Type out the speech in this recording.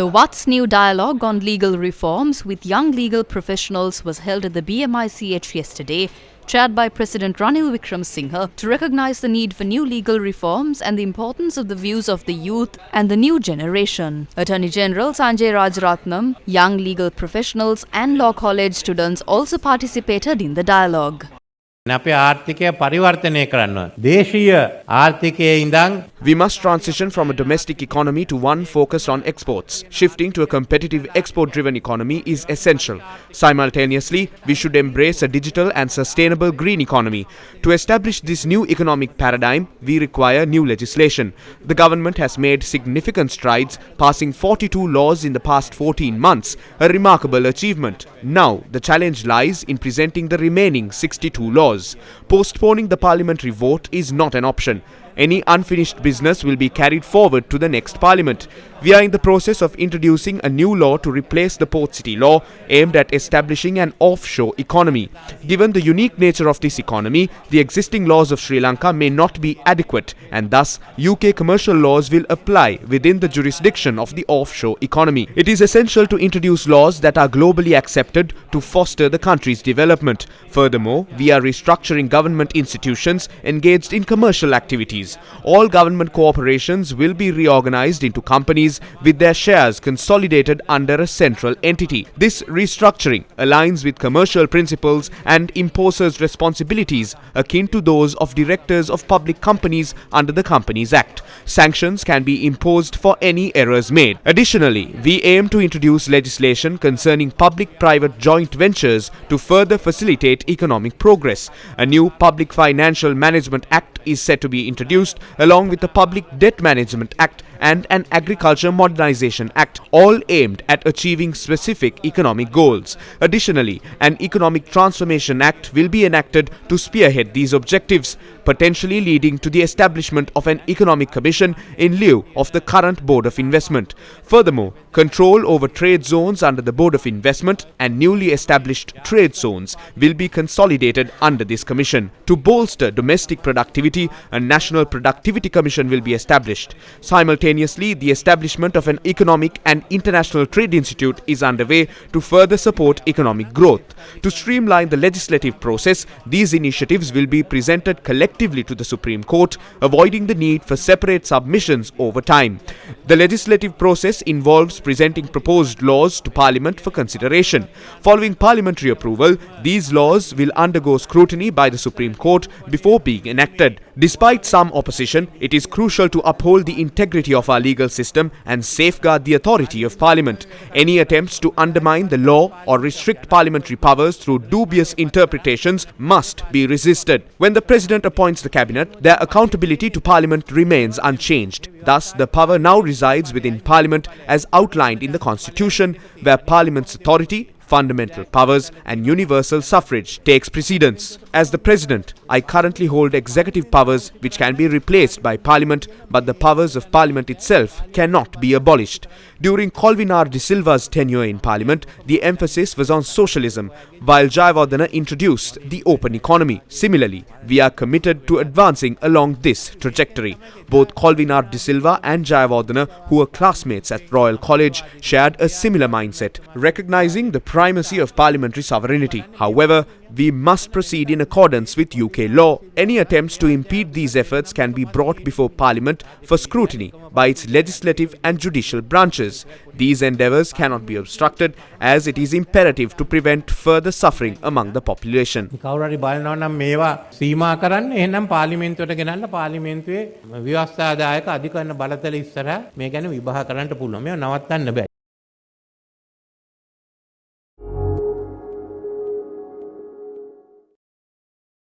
The What's New dialogue on legal reforms with young legal professionals was held at the BMICH yesterday, chaired by President Ranil Wickremesinghe, to recognize the need for new legal reforms and the importance of the views of the youth and the new generation. Attorney General Sanjay Rajaratnam, young legal professionals and law college students also participated in the dialogue. අපේ ආර්ථිකය පරිවර්තනය කරන්න. දේශීය ආර්ථිකයේ ඉඳන් We must transition from a domestic economy to one focused on exports. Shifting to a competitive export-driven economy is essential. Simultaneously, we should embrace a digital and sustainable green economy. To establish this new economic paradigm, we require new legislation. The government has made significant strides, passing 42 laws in the past 14 months, a remarkable achievement. Now, the challenge lies in presenting the remaining 62 laws. Postponing the parliamentary vote is not an option. Any unfinished business will be carried forward to the next parliament. We are in the process of introducing a new law to replace the Port City law aimed at establishing an offshore economy. Given the unique nature of this economy, the existing laws of Sri Lanka may not be adequate, and thus UK commercial laws will apply within the jurisdiction of the offshore economy. It is essential to introduce laws that are globally accepted to foster the country's development. Furthermore, we are restructuring government institutions engaged in commercial activities. All government corporations will be reorganized into companies with their shares consolidated under a central entity. This restructuring aligns with commercial principles and imposes responsibilities akin to those of directors of public companies under the Companies Act. Sanctions can be imposed for any errors made. Additionally, we aim to introduce legislation concerning public-private joint ventures to further facilitate economic progress. A new Public Financial Management Act is set to be introduced along with the Public Debt Management Act and an Agriculture Modernization Act, all aimed at achieving specific economic goals. Additionally, an Economic Transformation Act will be enacted to spearhead these objectives, potentially leading to the establishment of an economic commission in lieu of the current Board of Investment. Furthermore, control over trade zones under the Board of Investment and newly established trade zones will be consolidated under this commission. To bolster domestic productivity, a National Productivity Commission will be established. Simultaneously, the establishment of an Economic and International Trade Institute is underway to further support economic growth. To streamline the legislative process, these initiatives will be presented collectively to the Supreme Court, avoiding the need for separate submissions over time. The legislative process involves presenting proposed laws to Parliament for consideration. Following parliamentary approval, these laws will undergo scrutiny by the Supreme Court before being enacted. Despite some opposition, it is crucial to uphold the integrity of our legal system and safeguard the authority of Parliament. Any attempts to undermine the law or restrict parliamentary powers through dubious interpretations must be resisted. When the President appoints the Cabinet, their accountability to Parliament remains unchanged. Thus, the power now resides within Parliament as outlined in the Constitution, where Parliament's authority, fundamental powers and universal suffrage takes precedence. As the President, I currently hold executive powers which can be replaced by Parliament, but the powers of Parliament itself cannot be abolished. During Kolvinar de Silva's tenure in Parliament, the emphasis was on socialism, while Jayawardena introduced the open economy. Similarly, we are committed to advancing along this trajectory. Both Kolvinar de Silva and Jayawardena, who were classmates at Royal College, shared a similar mindset, recognizing the primacy of parliamentary sovereignty. However, we must proceed in accordance with UK law. Any attempts to impede these efforts can be brought before Parliament for scrutiny by its legislative and judicial branches. These endeavours cannot be obstructed, as it is imperative to prevent further suffering among the population. කවුරු හරි බලනවා නම් මේවා සීමා කරන්න එහෙනම් පාර්ලිමේන්තුවට ගෙනල්ලා පාර්ලිමේන්තුවේ ව්‍යවස්ථාදායක අධිකරණ බලතල ඉස්සරහා මේ ගැන විභාග කරන්න පුළුවන්. මේව නවත්තන්න බෑ.